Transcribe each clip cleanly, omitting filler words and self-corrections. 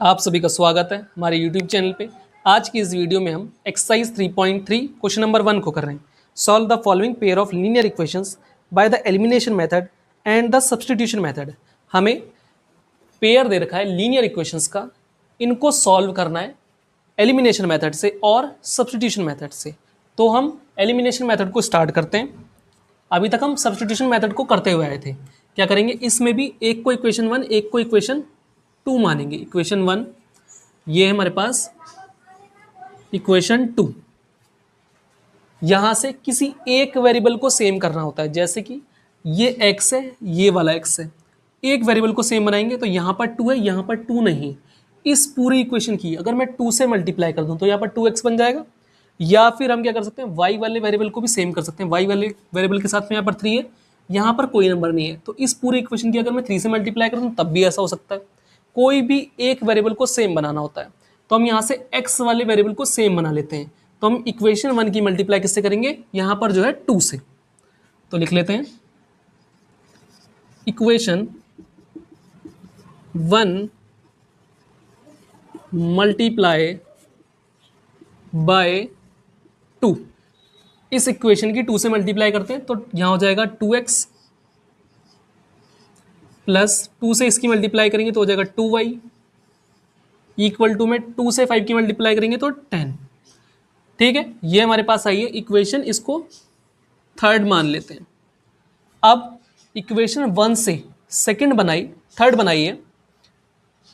आप सभी का स्वागत है हमारे YouTube चैनल पे। आज की इस वीडियो में हम एक्सरसाइज 3.3 क्वेश्चन नंबर 1 को कर रहे हैं। Solve the following pair of linear equations by the elimination method and the substitution method. हमें पेयर दे रखा है लीनियर इक्वेशंस का, इनको सॉल्व करना है एलिमिनेशन मेथड से और सब्स्टिट्यूशन मेथड से। तो हम एलिमिनेशन मेथड को स्टार्ट करते हैं। अभी तक हम सब्स्टिट्यूशन मेथड को करते हुए आए थे। क्या करेंगे, इसमें भी एक को इक्वेशन 1 एक को इक्वेशन 2 मानेंगे। इक्वेशन 1 ये है हमारे पास, इक्वेशन 2 यहां से किसी एक वेरिएबल को सेम करना होता है। जैसे कि ये x है, ये वाला x है, एक वेरिएबल को सेम बनाएंगे तो यहां पर 2 है, यहां पर 2 नहीं। इस पूरी इक्वेशन की अगर मैं 2 से मल्टीप्लाई कर दूं तो यहां पर 2x बन जाएगा। या फिर हम क्या कर सकते हैं, y वाले वेरिएबल को भी सेम कर सकते हैं। y वाले वेरिएबल के साथ में यहाँ पर 3 है, यहाँ पर कोई नंबर नहीं है, तो इस पूरी इक्वेशन की अगर मैं 3 से मल्टीप्लाई कर दूं तब भी ऐसा हो सकता है। कोई भी एक वेरिएबल को सेम बनाना होता है, तो हम यहाँ से x वाले वेरिएबल को सेम बना लेते हैं। तो हम इक्वेशन 1 की मल्टीप्लाई किससे करेंगे, यहाँ पर जो है 2 से। तो लिख लेते हैं इक्वेशन 1 मल्टीप्लाई बाय 2। इस इक्वेशन की 2 से मल्टीप्लाई करते हैं तो यहाँ हो जाएगा 2x प्लस 2 से इसकी मल्टीप्लाई करेंगे तो हो जाएगा 2y इक्वल टू में 2 से 5 की मल्टीप्लाई करेंगे तो 10। ठीक है, ये हमारे पास आई है इक्वेशन, इसको थर्ड मान लेते हैं। अब इक्वेशन 1 से सेकंड बनाई, थर्ड बनाई है।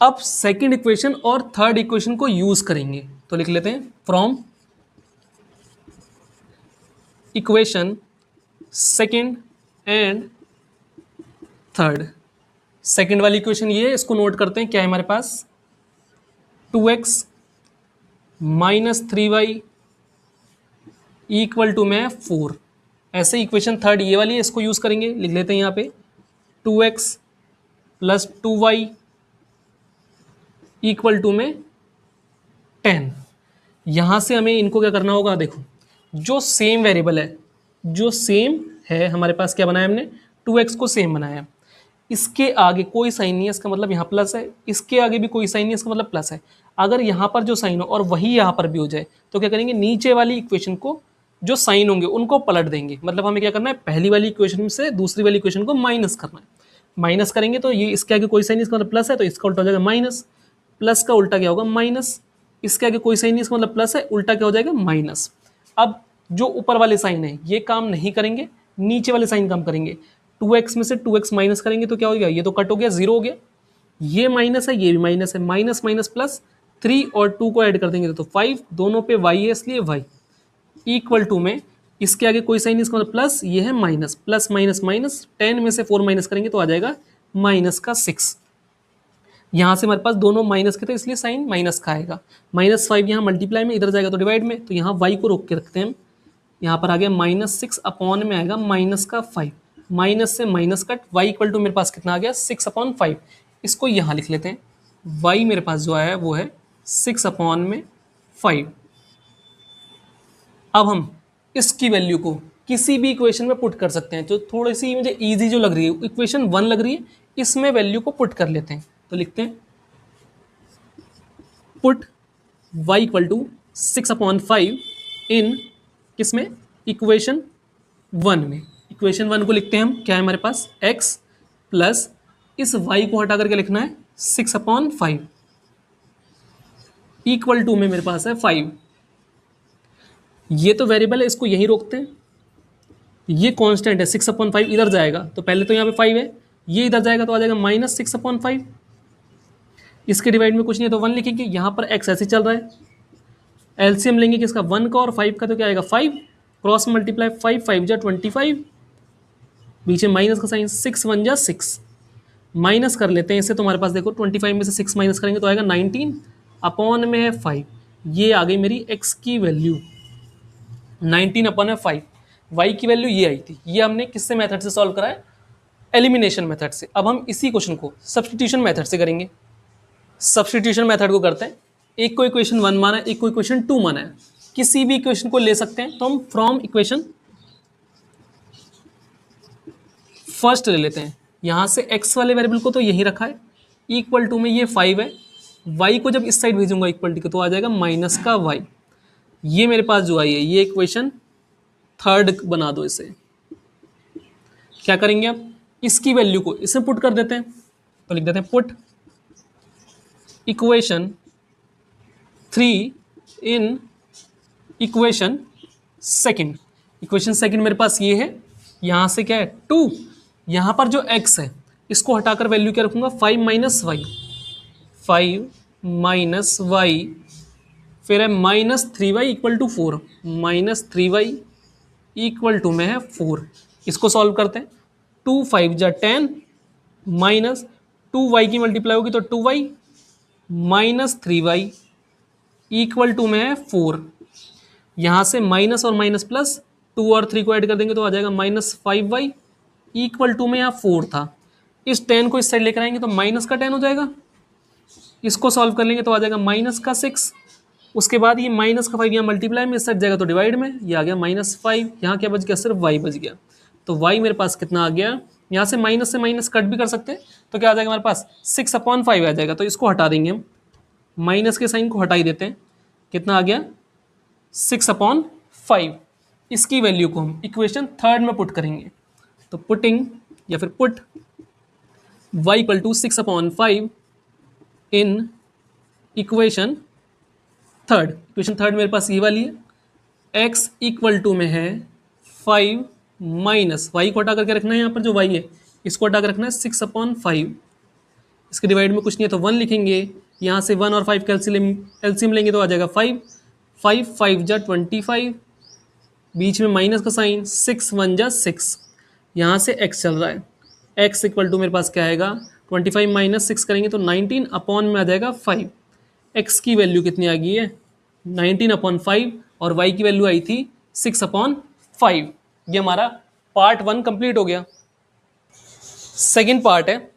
अब सेकंड इक्वेशन और थर्ड इक्वेशन को यूज करेंगे तो लिख लेते हैं from equation second and third. Second वाली इक्वेशन ये है, इसको नोट करते हैं। क्या है हमारे पास, 2x minus 3y equal to में 4। ऐसे इक्वेशन थर्ड ये वाली है, इसको यूज करेंगे। लिख लेते हैं यहाँ पे 2x plus 2y equal to में 10। यहां से हमें इनको क्या करना होगा, देखो जो सेम वेरिएबल है, जो सेम है हमारे पास, क्या बनाया हमने, 2x को सेम बनाया। इसके आगे कोई साइन नहीं है, इसका मतलब यहाँ प्लस है। इसके आगे भी कोई साइन नहीं है, इसका मतलब प्लस है। अगर यहाँ पर जो साइन हो और वही यहाँ पर भी हो जाए तो क्या करेंगे, नीचे वाली इक्वेशन को जो साइन होंगे उनको पलट देंगे। मतलब हमें क्या करना है, पहली वाली इक्वेशन से दूसरी वाली इक्वेशन को माइनस करना है। माइनस करेंगे तो ये इसके आगे कोई साइन नहीं, इसका मतलब प्लस है, तो इसका उल्टा हो जाएगा माइनस। प्लस का उल्टा क्या होगा, माइनस। इसके आगे कोई साइन नहीं, इसका मतलब प्लस है, उल्टा क्या हो जाएगा, माइनस। अब जो ऊपर वाले साइन है ये काम नहीं करेंगे, नीचे वाले साइन काम करेंगे। 2x में से 2x माइनस करेंगे तो क्या हो गया, ये तो कट हो गया, 0 हो गया। ये माइनस है, ये भी माइनस है, माइनस माइनस प्लस, 3 और 2 को ऐड कर देंगे तो 5, दोनों पे y है इसलिए y इक्वल टू में इसके आगे कोई साइन नहीं, इसका मतलब प्लस, ये है माइनस। प्लस माइनस माइनस, 10 में से 4 माइनस करेंगे तो आ जाएगा माइनस का 6। यहाँ से हमारे पास दोनों माइनस के थे इसलिए साइन माइनस का आएगा। -5 यहाँ मल्टीप्लाई में, इधर जाएगा तो डिवाइड में, तो यहाँ y को रोक के रखते हैं हम। यहाँ पर आ गया -6 अपॉन में आएगा माइनस का 5। माइनस से minus cut, y equal to मेरे पास कितना आ गया, 6/5। इसको यहाँ लिख लेते हैं, y मेरे पास जो आया है वो है 6/5। अब हम इसकी वैल्यू को किसी भी इक्वेशन में पुट कर सकते हैं। जो थोड़ी सी मुझे इजी जो लग रही है, इक्वेशन 1 लग रही है, इसमें वैल्यू को पुट कर लेते हैं। तो लिखते हैं पुट y इक्वल टू 6/5 इन किसमें, इक्वेशन 1 में। इक्वेशन 1 को लिखते हैं हम, क्या है हमारे पास, x प्लस इस y को हटा करके लिखना है 6/5 इक्वल टू में मेरे पास है 5। ये तो वेरिएबल है, इसको यहीं रोकते हैं। ये कांस्टेंट है 6/5, इधर जाएगा तो पहले तो यहाँ पे 5 है, ये इधर जाएगा तो आ जाएगा -6/5। इसके डिवाइड में कुछ नहीं है तो 1 लिखेंगे। यहाँ पर x ऐसे चल रहा है, एलसीएम लेंगे किसका, 1 का और 5 का, तो क्या आएगा 5, क्रॉस मल्टीप्लाई 5 5 जा 25, पीछे माइनस का साइन, 6 1 जा 6, माइनस कर लेते हैं इससे। तो हमारे पास देखो 25 में से 6 माइनस करेंगे तो आएगा 19 अपॉन में है 5। ये आ गई मेरी x की वैल्यू 19/5। y की वैल्यू ये आई थी। ये हमने किससे मेथड से सॉल्व करा है, एलिमिनेशन मेथड से। अब हम इसी क्वेश्चन को सब्स्टिट्यूशन मेथड से करेंगे। सब्स्टिट्यूशन मेथड को करते हैं, एक को इक्वेशन 1 माना है, एक को इक्वेशन 2 माना है, किसी भी इक्वेशन को ले सकते हैं। तो हम फ्रॉम इक्वेशन फर्स्ट ले लेते हैं। यहाँ से x वाले वेरिएबल को तो यही रखा है, इक्वल टू में ये 5 है, y को जब इस साइड भेजूंगा इक्वलिटी के तो आ जाएगा माइनस का y। ये मेरे पास जो आई है ये इक्वेशन थर्ड बना दो इसे। क्या करेंगे आप, इसकी वैल्यू को इसमें पुट कर देते हैं, तो लिख देते हैं put equation 3 in equation second. Equation second मेरे पास ये है, यहां से क्या है 2, यहां पर जो x है इसको हटाकर वैल्यू क्या रखूंगा 5 माइनस वाई, 5 माइनस वाई, फिर है minus 3y equal to 4, minus 3y equal to में है 4। इसको सॉल्व करते हैं, 2 5 जा 10 माइनस 2y की मल्टीप्लाई होगी तो 2y minus 3y equal to में है 4। यहाँ से माइनस और माइनस प्लस 2 और 3 को ऐड कर देंगे तो आ जाएगा माइनस 5y इक्वल टू में यहाँ 4 था। इस 10 को इस साइड लेकर आएंगे तो माइनस का 10 हो जाएगा, इसको सॉल्व कर लेंगे तो आ जाएगा माइनस का 6। उसके बाद ये माइनस का 5 यहाँ मल्टीप्लाई में, इस साइड जाएगा तो डिवाइड में, ये आ गया माइनस 5। यहाँ क्या बच गया, सिर्फ y बच गया। तो y मेरे पास कितना आ गया, यहाँ से माइनस कट भी कर सकते हैं, तो क्या आ जाएगा हमारे पास 6/5 आ जाएगा। तो इसको हटा देंगे हम, माइनस के साइन को हटा ही देते हैं, कितना आ गया 6/5। इसकी वैल्यू को हम इक्वेशन थर्ड में पुट करेंगे, तो पुटिंग या फिर put y equal to 6/5 in equation third. Equation third मेरे पास ये वाली है, x इक्वल टू में है 5 माइनस y को हटा करके रखना है, यहाँ पर जो y है इसको हटा कर रखना है 6/5। इसके डिवाइड में कुछ नहीं है तो 1 लिखेंगे, यहाँ से 1 और 5 का एलसीएम लेंगे तो आ जाएगा 5, 5 5 जा 25, बीच में माइनस का साइन, 6 1 जा 6, यहाँ से x चल रहा है, x इक्वल टू मेरे पास क्या आएगा 25 माइनस 6 करेंगे तो 19 अपॉन में आ जाएगा 5। x की वैल्यू कितनी आ गई है 19/5 और y की वैल्यू आई थी 6/5। ये हमारा पार्ट 1 कंप्लीट हो गया। सेकेंड पार्ट है,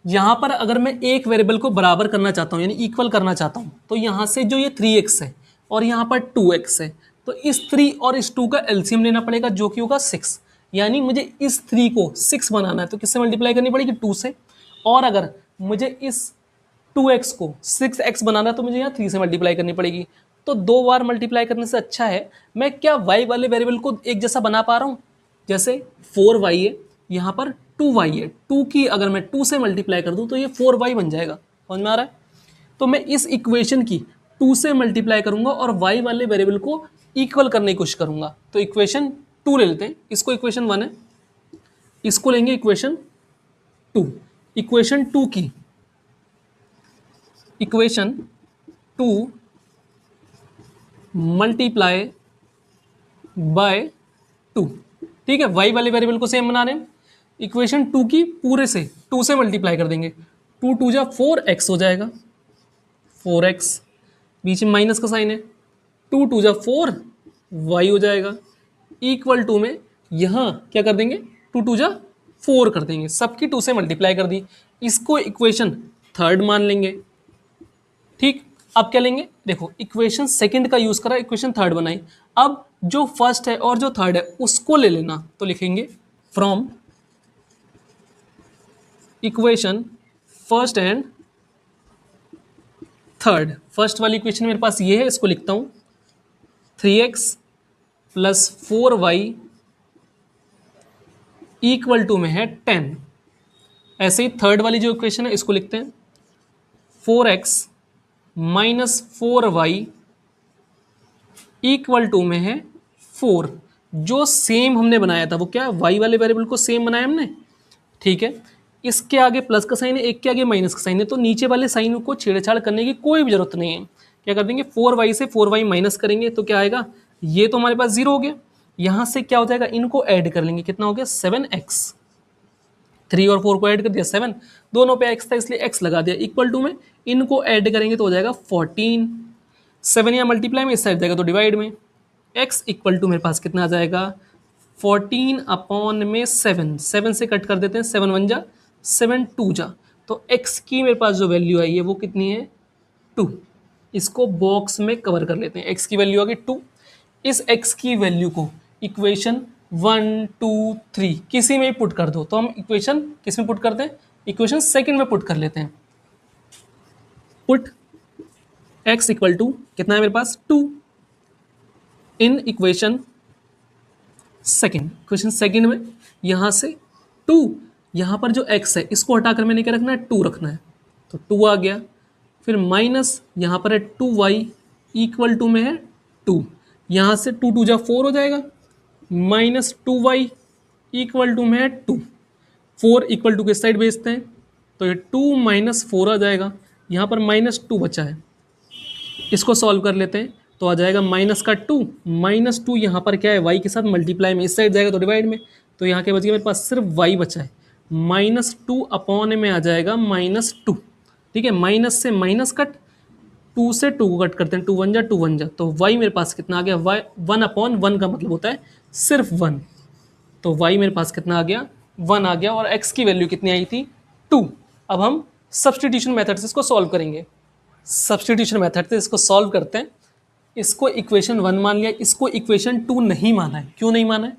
यहाँ पर अगर मैं एक वेरिएबल को बराबर करना चाहता हूँ यानी इक्वल करना चाहता हूँ, तो यहाँ से जो ये 3x है और यहाँ पर 2x है, तो इस 3 और इस 2 का एलसीएम लेना पड़ेगा जो कि होगा 6। यानी मुझे इस 3 को 6 बनाना है तो किससे मल्टीप्लाई करनी पड़ेगी 2 से, और अगर मुझे इस 2x को 6x बनाना है तो मुझे यहाँ 3 से मल्टीप्लाई करनी पड़ेगी। तो 2 बार मल्टीप्लाई करने से अच्छा है मैं क्या y वाले वेरिएबल को एक जैसा बना पा रहा हूँ, जैसे 4y है यहाँ पर 2y है, 2 की अगर मैं 2 से मल्टीप्लाई कर दूँ तो ये 4y बन जाएगा, समझ में आ रहा है। तो मैं इस इक्वेशन की 2 से मल्टीप्लाई करूँगा और y वाले वेरिएबल को इक्वल करने की कोशिश करूँगा। तो इक्वेशन 2 ले लेते हैं, इसको इक्वेशन 1 है, इसको लेंगे इक्वेशन 2। इक्वेशन 2 की इक्वेशन 2 मल्टीप्लाई बाय 2, ठीक है। y वाले वेरिएबल को सेम बना रहे हैं, इक्वेशन 2 की पूरे से 2 से मल्टीप्लाई कर देंगे, 2 2 जा 4x हो जाएगा, 4x, बीच में माइनस का साइन है, 2 2 जा 4y हो जाएगा, इक्वल टू में यहाँ क्या कर देंगे 2 2 जा 4 कर देंगे, सबकी 2 से मल्टीप्लाई कर दी, इसको इक्वेशन थर्ड मान लेंगे, ठीक। अब क्या लेंगे, देखो इक्वेशन सेकंड का यूज करा, इक्वेशन थर्ड बनाई, अब जो फर्स्ट है और जो थर्ड है उसको ले लेना, तो लिखेंगे from equation first and third. First वाली इक्वेशन मेरे पास ये है, इसको लिखता हूं 3x plus 4y equal to में है 10। ऐसे ही थर्ड वाली जो इक्वेशन है इसको लिखते हैं 4x minus 4y equal to में है 4। जो सेम हमने बनाया था वो क्या, y वाले वेरिएबल को सेम बनाया हमने, ठीक है। इसके आगे प्लस का साइन है, एक के आगे माइनस का साइन है, तो नीचे वाले साइन को छेड़छाड़ करने की कोई भी जरूरत नहीं है। क्या कर देंगे 4y से 4y माइनस करेंगे तो क्या आएगा, ये तो हमारे पास 0 हो गया, यहाँ से क्या हो जाएगा इनको ऐड कर लेंगे, कितना हो गया 7x, 3 और 4 को ऐड कर दिया 7, दोनों पे x था इसलिए x लगा दिया, इक्वल टू में इनको ऐड करेंगे तो हो जाएगा 14, 7 यहाँ मल्टीप्लाई में, इस साइड जाएगा तो डिवाइड में, x इक्वल टू मेरे पास कितना आ जाएगा 14 अपॉन में 7, 7 से कट कर देते हैं, 7 1 जा 7 2 जा, तो x की मेरे पास जो वैल्यू आई है वो कितनी है 2। इसको बॉक्स में कवर कर लेते हैं, x की वैल्यू आ गई 2। इस x की वैल्यू को इक्वेशन 1 2 3 किसी में पुट कर दो, तो हम इक्वेशन किस में पुट करते हैं, इक्वेशन सेकंड में पुट कर लेते हैं। पुट x इक्वल टू कितना है मेरे पास 2 इन इक्वेशन सेकेंड में यहाँ से 2, यहाँ पर जो x है इसको हटाकर मैंने क्या रखना है 2 रखना है, तो 2 आ गया। फिर माइनस यहाँ पर है 2y इक्वल टू में है 2, यहाँ से 2 2 जा 4 हो जाएगा, माइनस 2y इक्वल टू में है 2, 4 इक्वल टू के साइड भेजते हैं तो ये 2 माइनस 4 आ जाएगा, यहाँ पर माइनस 2 बचा है, इसको सॉल्व कर लेते हैं तो आ जाएगा माइनस का 2, माइनस 2 यहाँ पर क्या है y के साथ मल्टीप्लाई में, इस साइड जाएगा तो डिवाइड में, तो यहाँ के बच गया मेरे पास सिर्फ y बचा है, माइनस 2 अपॉन में आ जाएगा माइनस 2। ठीक है, माइनस से माइनस कट, 2 से 2 को कट करते हैं, 2 1 जा 2 1 जा, तो y मेरे पास कितना आ गया, y 1 अपॉन 1 का मतलब होता है सिर्फ 1, तो y मेरे पास कितना आ गया 1 आ गया, और x की वैल्यू कितनी आई थी 2। अब हम सब्सटीट्यूशन मेथड से इसको सॉल्व करेंगे, सब्सटीट्यूशन मेथड से इसको सॉल्व करते हैं। इसको इक्वेशन 1 मान लिया, इसको इक्वेशन 2 नहीं माना है, क्यों नहीं माना है,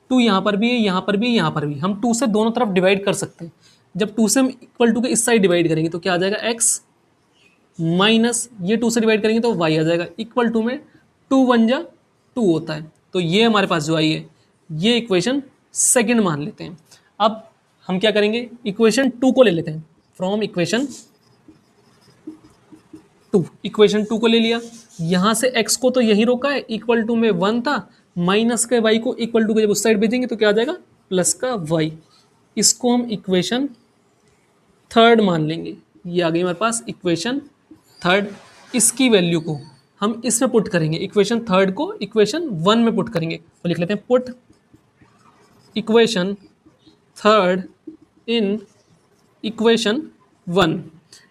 2 यहाँ पर भी है, यहाँ पर भी है, यहाँ पर भी, हम 2 से दोनों तरफ डिवाइड कर सकते हैं, जब 2 से हम इक्वल टू के इस साइड डिवाइड करेंगे तो क्या आ जाएगा x माइनस ये 2 से डिवाइड करेंगे तो y आ जाएगा, इक्वल टू में 2 1 जा 2 होता है, तो ये हमारे पास जो आई है ये इक्वेशन सेकंड मान लेते हैं। अब हम क्या करेंगे, इक्वेशन 2 को ले लेते हैं, फ्रॉम इक्वेशन 2, इक्वेशन 2 को ले लिया, यहाँ से x को तो यही रोका है, इक्वल टू में 1 था, माइनस के y को इक्वल टू के जब उस साइड भेजेंगे तो क्या आ जाएगा प्लस का y, इसको हम इक्वेशन थर्ड मान लेंगे, ये आ गई हमारे पास इक्वेशन थर्ड। इसकी वैल्यू को हम इसमें पुट करेंगे, इक्वेशन थर्ड को इक्वेशन 1 में पुट करेंगे, तो लिख लेते हैं put equation third in equation 1।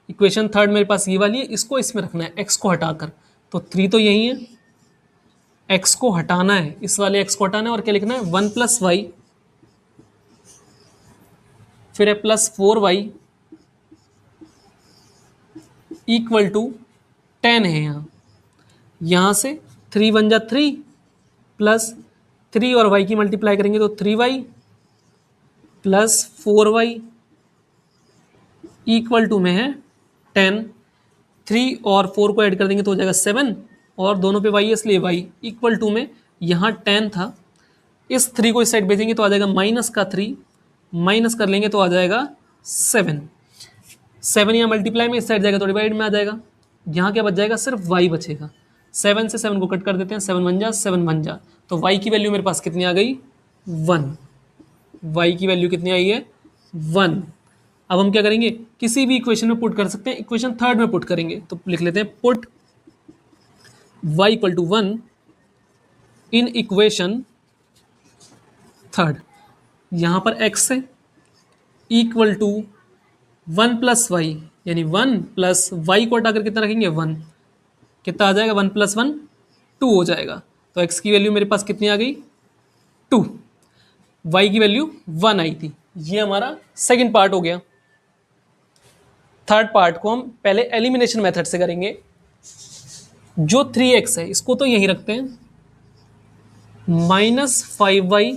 Equation third मेरे पास ये वाली है, इसको इसमें रखना है x को हटाकर, तो 3 तो यही है, x को हटाना है, इस वाले x को हटाना है, और क्या लिखना है 1 प्लस वाई, फिर है प्लस 4y इक्वल टू 10 है, यहाँ से 3 1 जा 3 प्लस 3 और y की मल्टीप्लाई करेंगे तो 3y plus 4y equal to में है 10, 3 और 4 को ऐड कर देंगे तो हो जाएगा 7, और दोनों पे y है इसलिए y इक्वल टू में यहाँ 10 था, इस 3 को इस साइड भेजेंगे तो आ जाएगा माइनस का 3, माइनस कर लेंगे तो आ जाएगा 7, 7 यहाँ मल्टीप्लाई में, इस साइड जाएगा तो डिवाइड में आ जाएगा, यहाँ क्या बच जाएगा सिर्फ y बचेगा, 7 से 7 को कट कर देते हैं, 7 1 जा 7 1 जा, तो y की वैल्यू मेरे पास कितनी आ गई 1, y की वैल्यू कितनी आई है 1। अब हम क्या करेंगे, किसी भी इक्वेशन में पुट कर सकते हैं, इक्वेशन थर्ड में पुट करेंगे, तो लिख लेते हैं put y equal to 1 in equation third, यहाँ पर x है इक्वल टू 1 प्लस वाई, यानी 1 प्लस वाई को हटाकर कितना रखेंगे 1, कितना आ जाएगा 1 प्लस 1 2 हो जाएगा, तो x की वैल्यू मेरे पास कितनी आ गई 2, y की वैल्यू 1 आई थी। ये हमारा सेकंड पार्ट हो गया। थर्ड पार्ट को हम पहले एलिमिनेशन मेथड से करेंगे। जो 3x है इसको तो यहीं रखते हैं, -5y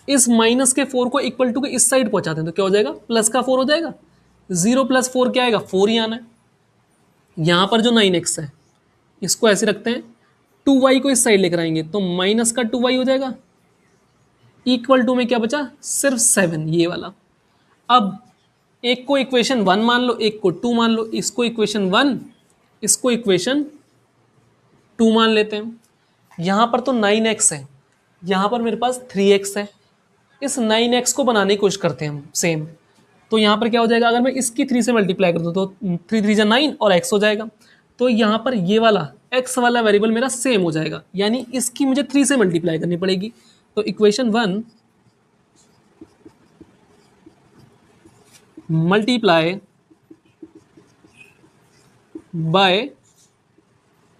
इस माइनस के 4 को इक्वल टू के इस साइड पहुंचाते हैं तो क्या हो जाएगा प्लस का 4 हो जाएगा, 0 प्लस 4 क्या आएगा 4 ही आना है। यहाँ पर जो 9x है इसको ऐसे रखते हैं, 2y को इस साइड लेकर आएंगे तो माइनस का 2y हो जाएगा, इक्वल टू में क्या बचा सिर्फ 7 ये वाला। अब एक को इक्वेशन 1 मान लो, एक को 2 मान लो, इसको इक्वेशन 1 इसको इक्वेशन 2 मान लेते हैं। यहाँ पर तो 9x है, यहाँ पर मेरे पास 3x है, इस 9x को बनाने की कोशिश करते हैं हम सेम, तो यहाँ पर क्या हो जाएगा, अगर मैं इसकी 3 से मल्टीप्लाई कर दूँ तो 3 3 जा 9 और x हो जाएगा, तो यहाँ पर ये वाला x वाला वेरिएबल मेरा सेम हो जाएगा, यानी इसकी मुझे 3 से मल्टीप्लाई करनी पड़ेगी। तो इक्वेशन 1 मल्टीप्लाई बाय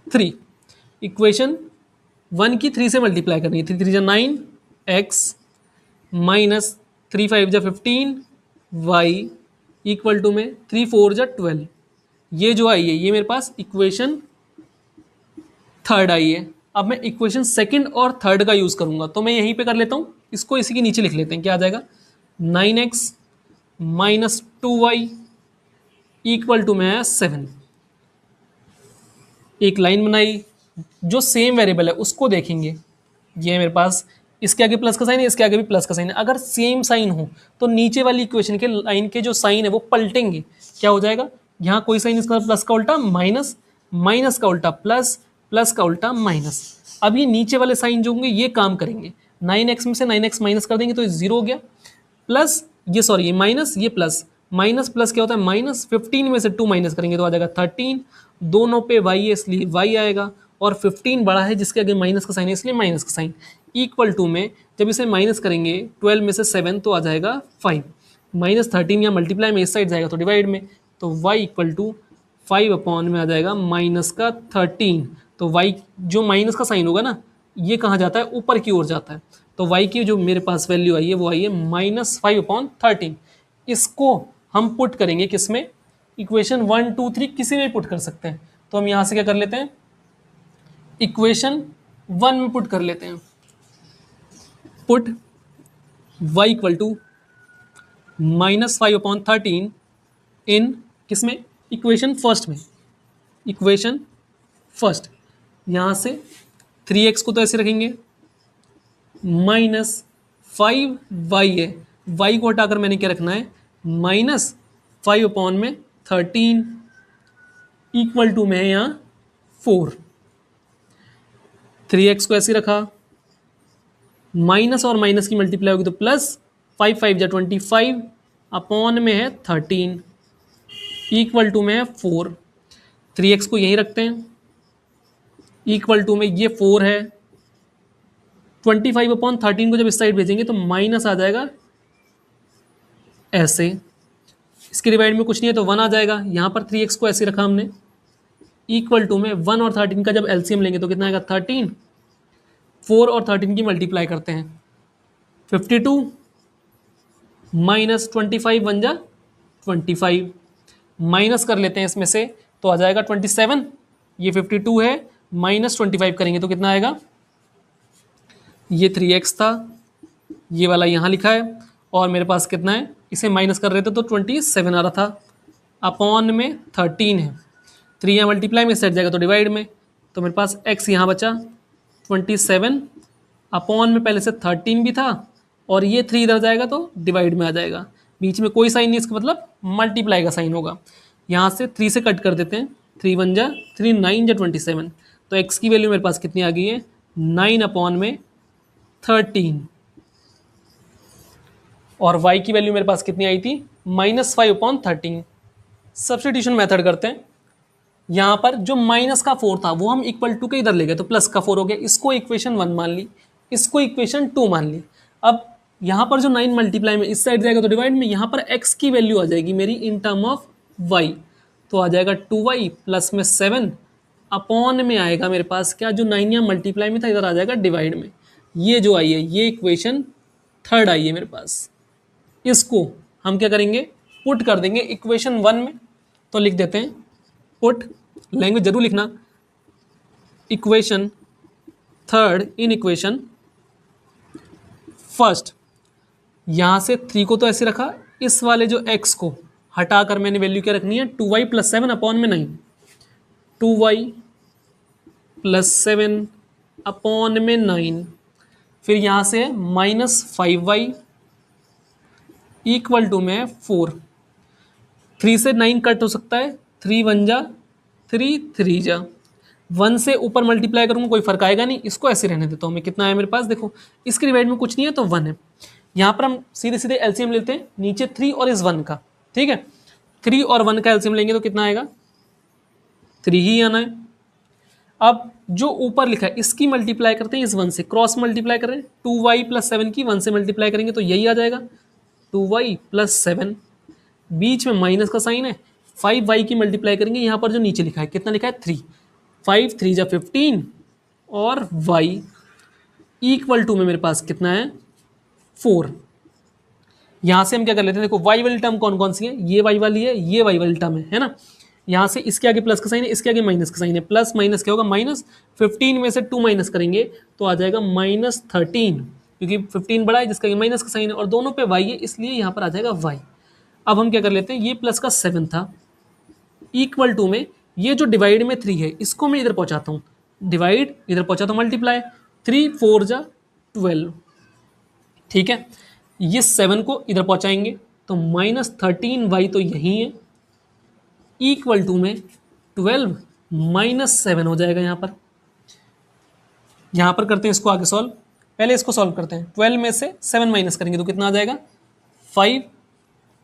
3, इक्वेशन 1 की 3 से मल्टीप्लाई करनी है, 3 3 जा 9 x माइनस 3 5 जा 15 y इक्वल टू में 3 4 जा 12। ये जो आई है ये मेरे पास इक्वेशन थर्ड आई है। अब मैं इक्वेशन सेकंड और थर्ड का यूज़ करूंगा, तो मैं यहीं पे कर लेता हूँ, इसको इसी के नीचे लिख लेते हैं, क्या आ जाएगा 9x minus 2y equal to में है 7। एक लाइन बनाई, जो सेम वेरिएबल है उसको देखेंगे। ये मेरे पास इसके आगे प्लस का साइन है, इसके आगे भी प्लस का साइन है। अगर सेम साइन हो तो नीचे वाली इक्वेशन के लाइन के जो साइन है वो पलटेंगे। क्या हो जाएगा, यहाँ कोई साइन, इसका प्लस का उल्टा माइनस, माइनस का उल्टा प्लस, प्लस का उल्टा माइनस। अब ये नीचे वाले साइन जो होंगे ये काम करेंगे। 9x में से 9x माइनस कर देंगे तो ये 0 हो गया, प्लस ये सॉरी ये माइनस, ये प्लस, माइनस प्लस क्या होता है माइनस। 15 में से 2 माइनस करेंगे तो आ जाएगा 13। दोनों पे y है इसलिए y आएगा, और 15 बड़ा है जिसके आगे माइनस का साइन है इसलिए माइनस का साइन। इक्वल टू में जब इसे माइनस करेंगे 12 में से 7 तो आ जाएगा 5, माइनस 13 या मल्टीप्लाई में इस साइड जाएगा तो डिवाइड में, तो y इक्वल टू 5 अपॉन में आ जाएगा माइनस का 13। तो y जो माइनस का साइन होगा ना ये कहाँ जाता है, ऊपर की ओर जाता है। तो y की जो मेरे पास वैल्यू आई है वो आई है -5/13। इसको हम पुट करेंगे किसमें, इक्वेशन 1 2 3 किसी में पुट कर सकते हैं। तो हम यहाँ से क्या कर लेते हैं, इक्वेशन 1 में पुट कर लेते हैं। पुट y इक्वल टू -5/13 इन किसमें, इक्वेशन फर्स्ट में, इक्वेशन फर्स्ट। यहाँ से 3x को तो ऐसे रखेंगे, -5y है, y को हटाकर मैंने क्या रखना है -5/13 इक्वल टू में है यहाँ 4। 3x को ऐसे रखा, माइनस और माइनस की मल्टीप्लाई होगी तो प्लस, 5 5 जा 25 अपॉन में है 13 इक्वल टू में है 4। 3x को यहीं रखते हैं, इक्वल टू में ये 4 है। 25/13 को जब इस साइड भेजेंगे तो माइनस आ जाएगा ऐसे, इसके डिवाइड में कुछ नहीं है तो 1 आ जाएगा। यहाँ पर 3x को ऐसे रखा हमने, इक्वल टू में 1 और 13 का जब एलसीएम लेंगे तो कितना आएगा 13। 4 और 13 की मल्टीप्लाई करते हैं, 52 माइनस 25 1 जा 25, माइनस कर लेते हैं इसमें से तो आ जाएगा 27। ये 52 है, माइनस 25 करेंगे तो कितना आएगा, ये 3x था, ये वाला यहाँ लिखा है, और मेरे पास कितना है, इसे माइनस कर रहे थे तो 27 आ रहा था, अपॉन में 13 है। 3 यहाँ मल्टीप्लाई में सेट जाएगा तो डिवाइड में, तो मेरे पास x यहाँ बचा 27, अपॉन में पहले से 13 भी था, और ये 3 इधर जाएगा तो डिवाइड में आ जाएगा। बीच में कोई साइन नहीं, इसका मतलब मल्टीप्लाई का साइन होगा। यहाँ से 3 से कट कर देते हैं, 3 1 जा 3 9 जा 27, तो x की वैल्यू मेरे पास कितनी आ गई है 9 अपॉन में 13, और y की वैल्यू मेरे पास कितनी आई थी -5/13। सब्स्टिट्यूशन मेथड करते हैं। यहाँ पर जो माइनस का 4 था वो हम इक्वल टू के इधर ले गए तो प्लस का 4 हो गया, इसको इक्वेशन 1 मान ली, इसको इक्वेशन 2 मान ली। अब यहाँ पर जो 9 मल्टीप्लाई में इस साइड जाएगा तो डिवाइड में, यहाँ पर x की वैल्यू आ जाएगी मेरी इन टर्म ऑफ y, तो आ जाएगा 2y प्लस में 7 अपॉन में आएगा मेरे पास क्या, जो 9 यहाँ मल्टीप्लाई में था इधर आ जाएगा डिवाइड में। ये जो आई है ये इक्वेशन 3 आई है मेरे पास, इसको हम क्या करेंगे पुट कर देंगे इक्वेशन 1 में। तो लिख देते हैं पुट, लैंग्वेज जरूर लिखना, इक्वेशन 3 इन इक्वेशन फर्स्ट। यहाँ से 3 को तो ऐसे रखा, इस वाले जो x को हटाकर मैंने वैल्यू क्या रखनी है 2y + 7 अपॉन में 9, 2y + 7 अपॉन में 9, फिर यहाँ से -5y इक्वल टू में 4। 3 से 9 कट हो सकता है, 3 1 जा 3 3 जा, 1 से ऊपर मल्टीप्लाई करूँगा कोई फर्क आएगा नहीं, इसको ऐसे रहने देता हूँ मैं। कितना है मेरे पास देखो, इसके डिवाइड में कुछ नहीं है तो 1 है। यहाँ पर हम सीधे सीधे एलसीएम लेते हैं, नीचे 3 और इस 1 का, ठीक है। 3 और 1 का एलसीएम लेंगे तो कितना आएगा 3 ही आना है। अब जो ऊपर लिखा है इसकी मल्टीप्लाई करते हैं इस 1 से, क्रॉस मल्टीप्लाई करें 2y + 7 की 1 से मल्टीप्लाई करेंगे तो यही आ जाएगा 2y + 7, बीच में माइनस का साइन है। 5y की मल्टीप्लाई करेंगे, यहाँ पर जो नीचे लिखा है कितना लिखा है 3, 5 3 जा 15, और y इक्वल टू में मेरे पास कितना है 4। यहाँ से हम क्या कर लेते हैं, देखो y वाली टर्म कौन कौन सी है, ये y वाली है, ये y वाली टर्म है ना। यहाँ से इसके आगे प्लस का साइन है, इसके आगे माइनस का साइन है, प्लस माइनस क्या होगा माइनस, 15 में से 2 माइनस करेंगे तो आ जाएगा -13, क्योंकि 15 बड़ा है जिसका माइनस का साइन है, और दोनों पे y है इसलिए यहाँ पर आ जाएगा y। अब हम क्या कर लेते हैं, ये प्लस का 7 था, इक्वल टू में ये जो डिवाइड में 3 है इसको मैं इधर पहुंचाता हूँ, डिवाइड इधर पहुंचाता हूँ मल्टीप्लाई, 3 4 जा 12, ठीक है। ये 7 को इधर पहुंचाएंगे तो -13y तो यही है, इक्वल टू में 12 -7 हो जाएगा यहाँ पर। यहाँ पर करते हैं इसको आगे सॉल्व, पहले इसको सॉल्व करते हैं। 12 में से 7 माइनस करेंगे तो कितना आ जाएगा 5,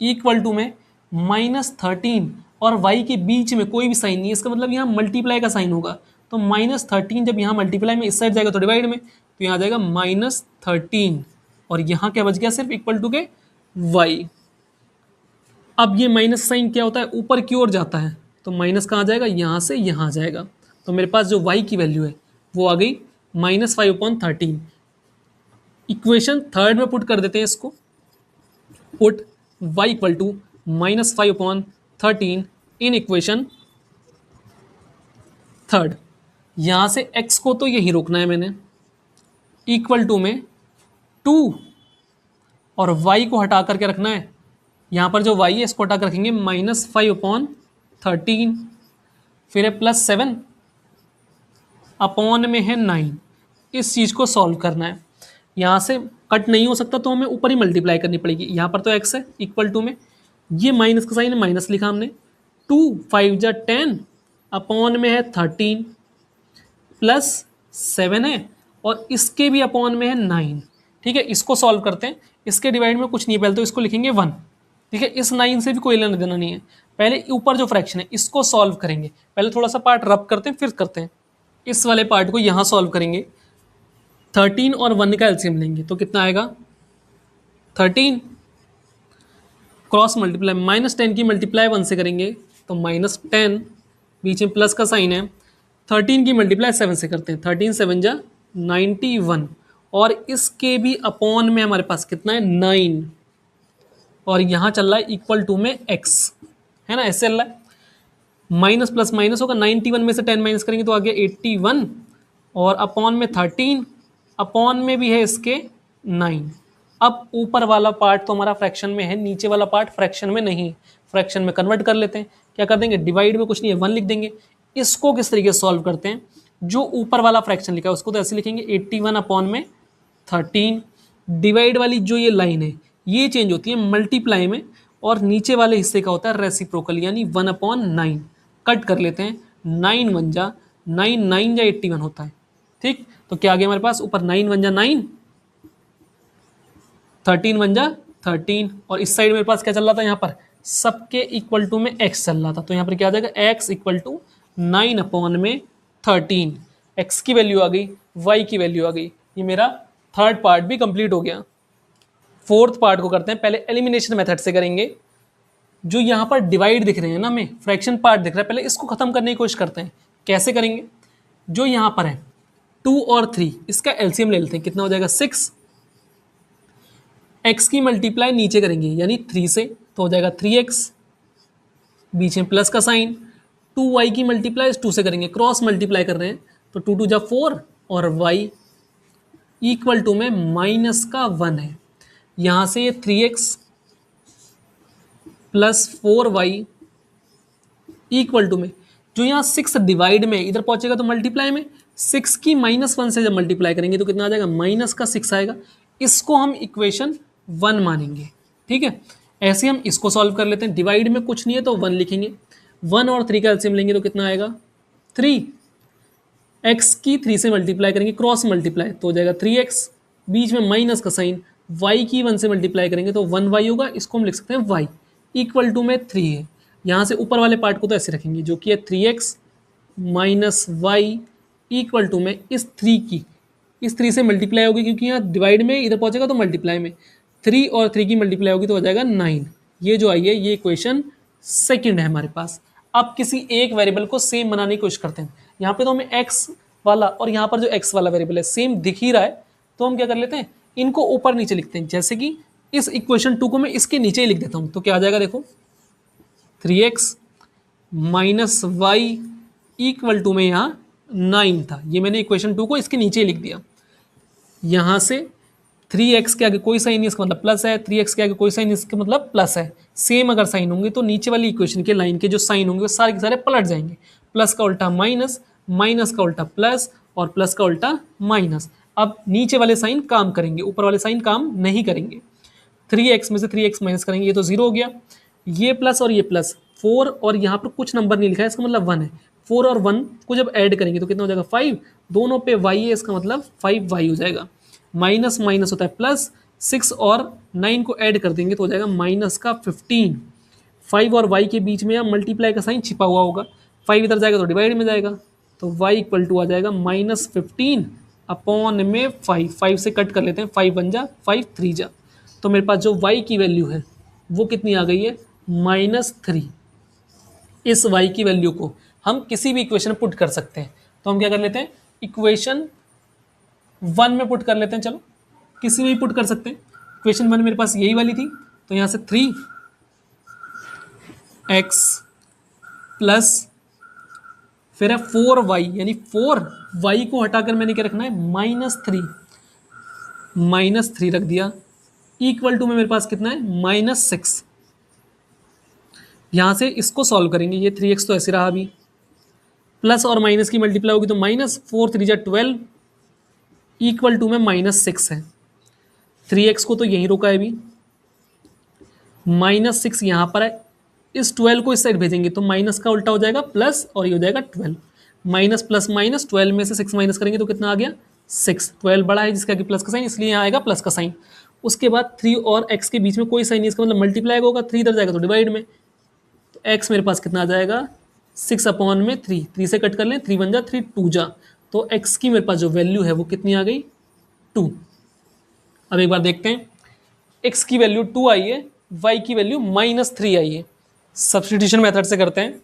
इक्वल टू में -13 और y के बीच में कोई भी साइन नहीं है, इसका मतलब यहाँ मल्टीप्लाई का साइन होगा, तो -13 जब यहाँ मल्टीप्लाई में इस साइड जाएगा तो डिवाइड में, तो यहाँ आ जाएगा -13 और यहाँ क्या बच गया सिर्फ इक्वल टू के y। अब ये माइनस साइन क्या होता है, ऊपर की ओर जाता है, तो माइनस कहाँ जाएगा, यहाँ से यहाँ जाएगा, तो मेरे पास जो y की वैल्यू है वो आ गई -5/13। इक्वेशन थर्ड में पुट कर देते हैं इसको, put y equal to -5/13 in equation third. यहाँ से x को तो यही रोकना है मैंने, इक्वल टू में 2 और y को हटा करके रखना है, यहाँ पर जो y है इसको हटा कर रखेंगे -5/13, फिर है +7 अपॉन में है 9। इस चीज़ को सॉल्व करना है, यहाँ से कट नहीं हो सकता तो हमें ऊपर ही मल्टीप्लाई करनी पड़ेगी। यहाँ पर तो x है, इक्वल टू में ये माइनस का साइन है, माइनस लिखा हमने, 2 5 जा 10 अपॉन में है 13 +7 है और इसके भी अपॉन में है 9, ठीक है। इसको सॉल्व करते हैं, इसके डिवाइड में कुछ नहीं है, पहले तो इसको लिखेंगे 1, ठीक है। इस 9 से भी कोई लेना देना नहीं है, पहले ऊपर जो फ्रैक्शन है इसको सॉल्व करेंगे। पहले थोड़ा सा पार्ट रब करते हैं फिर करते हैं। इस वाले पार्ट को यहाँ सॉल्व करेंगे, 13 और 1 का एलसीएम लेंगे तो कितना आएगा 13, क्रॉस मल्टीप्लाई -10 की मल्टीप्लाई 1 से करेंगे तो -10, बीच में प्लस का साइन है, 13 की मल्टीप्लाई 7 से करते हैं, 13 7 जा 91 और इसके भी अपॉन में हमारे पास कितना है 9 और यहाँ चल रहा है इक्वल टू में x, है ना, ऐसे चल रहा है। माइनस प्लस माइनस होगा, 91 में से 10 माइनस करेंगे तो आ गया 81 और अपॉन में 13, अपॉन में भी है इसके 9। अब ऊपर वाला पार्ट तो हमारा फ्रैक्शन में है, नीचे वाला पार्ट फ्रैक्शन में नहीं, फ्रैक्शन में कन्वर्ट कर लेते हैं। क्या कर देंगे, डिवाइड में कुछ नहीं है 1 लिख देंगे। इसको किस तरीके से सॉल्व करते हैं, जो ऊपर वाला फ्रैक्शन लिखा है उसको तो ऐसे लिखेंगे 81 अपॉन में 13, डिवाइड वाली जो ये लाइन है ये चेंज होती है मल्टीप्लाई में और नीचे वाले हिस्से का होता है रेसिप्रोकल, यानी 1/9। कट कर लेते हैं, 9 1 जा 9 9 जा 81 होता है, ठीक। तो क्या आ गया हमारे पास, ऊपर 9 1 जा 9, 13 1 जा 13 और इस साइड मेरे पास क्या चल रहा था, यहाँ पर सबके इक्वल टू में x चल रहा था, तो यहाँ पर क्या आ जाएगा x इक्वल टू 9/13। x की वैल्यू आ गई, y की वैल्यू आ गई। ये मेरा थर्ड पार्ट भी कंप्लीट हो गया। फोर्थ पार्ट को करते हैं, पहले एलिमिनेशन मेथड से करेंगे। जो यहाँ पर डिवाइड दिख रहे हैं ना, हमें फ्रैक्शन पार्ट दिख रहा है, पहले इसको खत्म करने की कोशिश करते हैं। कैसे करेंगे, जो यहाँ पर है 2 और 3 इसका एलसीएम ले लेते हैं, कितना हो जाएगा 6। x की मल्टीप्लाई नीचे करेंगे यानी 3 से, तो हो जाएगा 3x, बीच में प्लस का साइन। 2y की मल्टीप्लाई 2 से करेंगे, क्रॉस मल्टीप्लाई कर रहे हैं तो 2 2 जा 4 और y इक्वल टू में माइनस का 1 है। यहाँ से ये 3x plus 4y equal to में, जो यहाँ 6 डिवाइड में इधर पहुंचेगा तो मल्टीप्लाई में, 6 की -1 से जब मल्टीप्लाई करेंगे तो कितना आ जाएगा, -6 आएगा। इसको हम इक्वेशन 1 मानेंगे, ठीक है। ऐसे हम इसको सॉल्व कर लेते हैं, डिवाइड में कुछ नहीं है तो 1 लिखेंगे, 1 और 3 का एलसीएम लेंगे तो कितना आएगा 3, x की 3 से मल्टीप्लाई करेंगे, क्रॉस मल्टीप्लाई तो हो जाएगा 3x, बीच में माइनस का साइन, y की 1 से मल्टीप्लाई करेंगे तो 1y होगा, इसको हम लिख सकते हैं y इक्वल टू में 3 है। यहाँ से ऊपर वाले पार्ट को तो ऐसे रखेंगे, जो कि है 3x minus Y equal to में इस 3 से मल्टीप्लाई होगी, क्योंकि यहाँ डिवाइड में इधर पहुँचेगा तो मल्टीप्लाई में, 3 और 3 की मल्टीप्लाई होगी तो हो जाएगा 9। ये जो आई है ये इक्वेशन सेकंड है हमारे पास। अब किसी एक वेरिएबल को सेम बनाने की कोशिश करते हैं। यहाँ पे तो हमें x वाला और यहाँ पर जो x वाला वेरिएबल है सेम दिख ही रहा है, तो हम क्या कर लेते हैं, इनको ऊपर नीचे लिखते हैं। जैसे कि इस इक्वेशन 2 को मैं इसके नीचे ही लिख देता हूँ, तो क्या आ जाएगा देखो, 3x minus Y equal to में यहाँ 9 था, ये मैंने इक्वेशन 2 को इसके नीचे ही लिख दिया। यहाँ से 3x के आगे कोई साइन नहीं इसका मतलब प्लस है, 3x के आगे कोई साइन नहीं इसका मतलब प्लस है। सेम अगर साइन होंगे तो नीचे वाली इक्वेशन के लाइन के जो साइन होंगे वो सारे के सारे पलट जाएंगे। प्लस का उल्टा माइनस, माइनस का उल्टा प्लस और प्लस का उल्टा माइनस। अब नीचे वाले साइन काम करेंगे, ऊपर वाले साइन काम नहीं करेंगे। 3x में से 3x माइनस करेंगे, ये तो 0 हो गया। ये प्लस और ये प्लस, 4 और यहाँ पर कुछ नंबर नहीं लिखा है इसका मतलब 1 है। 4 और 1 को जब ऐड करेंगे तो कितना हो जाएगा 5, दोनों पे y है इसका मतलब 5y हो जाएगा। माइनस माइनस होता है प्लस, 6 और 9 को ऐड कर देंगे तो हो जाएगा माइनस का 15। 5 और y के बीच में या मल्टीप्लाई का साइन छिपा हुआ होगा, 5 इधर जाएगा तो डिवाइड में जाएगा, तो y इक्वल टू आ जाएगा -15 अपॉन में 5 से कट कर लेते हैं, 5 1 जा 5 3 जा, तो मेरे पास जो y की वैल्यू है वो कितनी आ गई है -3। इस y की वैल्यू को हम किसी भी इक्वेशन में पुट कर सकते हैं, तो हम क्या कर लेते हैं इक्वेशन 1 में पुट कर लेते हैं। चलो किसी में भी पुट कर सकते हैं। इक्वेशन 1 मेरे पास यही वाली थी, तो यहाँ से 3x प्लस फिर है 4y, यानी 4y को हटाकर मैंने क्या रखना है -3 रख दिया, इक्वल टू में मेरे पास कितना है -6। यहाँ से इसको सॉल्व करेंगे, ये 3x तो ऐसे रहा अभी, प्लस और माइनस की मल्टीप्लाई होगी तो -4 3 जा 12 इक्वल टू में -6 है। 3x को तो यहीं रोका है अभी, -6 यहाँ पर है, इस 12 को इस साइड भेजेंगे तो माइनस का उल्टा हो जाएगा प्लस और ये हो जाएगा 12। माइनस प्लस माइनस, 12 में से 6 माइनस करेंगे तो कितना आ गया 6। 12 बड़ा है जिसका कि प्लस का साइन, इसलिए यहाँ आएगा प्लस का साइन। उसके बाद 3 और x के बीच में कोई साइन नहीं, इसका मतलब मल्टीप्लाई होगा, 3 इधर जाएगा तो डिवाइड में, तो x मेरे पास कितना आ जाएगा 6 अपॉन में 3, 3 से कट कर लें, 3 1 जा 3 2 जा, तो x की मेरे पास जो वैल्यू है वो कितनी आ गई 2। अब एक बार देखते हैं, x की वैल्यू 2 आई है, y की वैल्यू -3 आई है। सब्स्टिट्यूशन मेथड से करते हैं।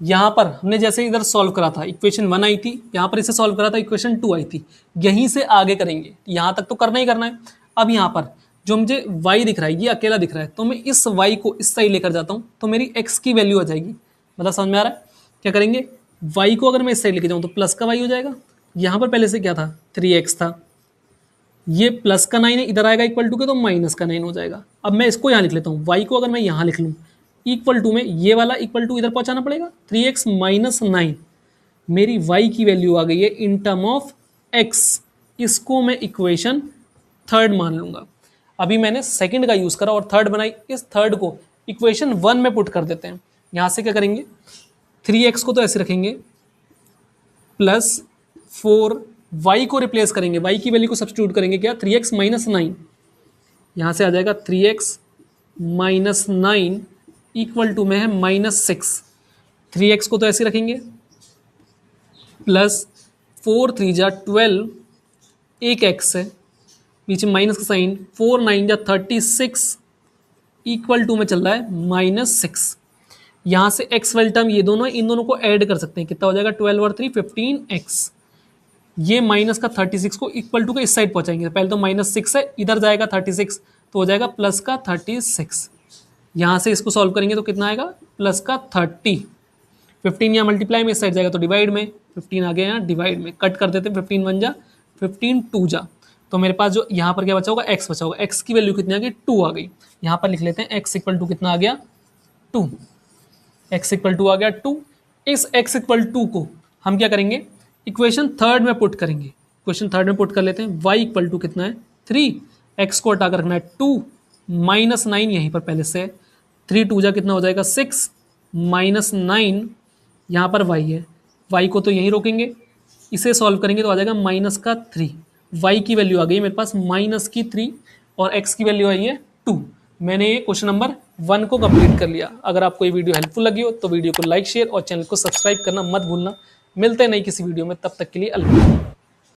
यहाँ पर हमने जैसे इधर सॉल्व करा था इक्वेशन 1 आई थी, यहाँ पर इसे सॉल्व करा था इक्वेशन 2 आई थी, यहीं से आगे करेंगे, यहाँ तक तो करना ही करना है। अब यहाँ पर जो मुझे y दिख रहा है ये अकेला दिख रहा है, तो मैं इस y को इस साइड लेकर जाता हूँ तो मेरी x की वैल्यू आ जाएगी। मतलब समझ में आ रहा है? क्या करेंगे, y को अगर मैं इस साइड लेके जाऊँ तो प्लस का y हो जाएगा। यहाँ पर पहले से क्या था 3x था, ये प्लस का 9 है, इधर आएगा इक्वल टू के तो माइनस का 9 हो जाएगा। अब मैं इसको यहाँ लिख लेता हूँ, y को अगर मैं यहाँ लिख लूँ इक्वल टू में ये वाला इक्वल टू इधर पहुँचाना पड़ेगा, 3x - 9 मेरी y की वैल्यू आ गई है इन टर्म ऑफ x। इसको मैं इक्वेशन 3 मान लूँगा। अभी मैंने सेकंड का यूज़ करा और थर्ड बनाई, इस थर्ड को इक्वेशन 1 में पुट कर देते हैं। यहाँ से क्या करेंगे 3x को तो ऐसे रखेंगे प्लस 4, y को रिप्लेस करेंगे, y की वैल्यू को सब्स्टिट्यूट करेंगे क्या 3x - 9, यहाँ से आ जाएगा 3x - 9 इक्वल टू में है -6। 3x को तो ऐसे रखेंगे प्लस 4 3 जा 12, एक x है बीच में माइनस का साइन, 4 9 जा 36 इक्वल टू में चल रहा है -6। यहाँ से x वाली टर्म ये दोनों, इन दोनों को ऐड कर सकते हैं, कितना हो जाएगा 12 और 3 15x। ये माइनस का 36 को इक्वल टू के इस साइड पहुँचाएंगे, पहले तो -6 है, इधर जाएगा 36 तो हो जाएगा प्लस का 36। यहाँ से इसको सॉल्व करेंगे तो कितना आएगा प्लस का 30। 15 यहाँ मल्टीप्लाई में इस साइड जाएगा तो डिवाइड में, 15 आ गया यहाँ डिवाइड में, कट कर देते हैं, 15 1 जा 15 2 जा, तो मेरे पास जो यहाँ पर क्या बचा होगा x बचा होगा। x की वैल्यू कितनी आ गई 2 आ गई। यहाँ पर लिख लेते हैं x इक्वल टू कितना आ गया 2, x इक्वल टू आ गया 2। इस x इक्वल 2 को हम क्या करेंगे इक्वेशन 3 में पुट करेंगे। इक्वेशन 3 में पुट कर लेते हैं, y इक्वल टू कितना है 3, x को हटा कर रखना है 2 -9 यहीं पर पहले से 3 2 जा कितना हो जाएगा 6 -9, यहाँ पर y है, y को तो यहीं रोकेंगे, इसे सॉल्व करेंगे तो आ जाएगा -3। y की वैल्यू आ गई मेरे पास -3 और x की वैल्यू आई है 2। मैंने ये क्वेश्चन नंबर 1 को कंप्लीट कर लिया। अगर आपको ये वीडियो हेल्पफुल लगी हो तो वीडियो को लाइक शेयर और चैनल को सब्सक्राइब करना मत भूलना। मिलते हैं नई किसी वीडियो में, तब तक के लिए अल्लाह।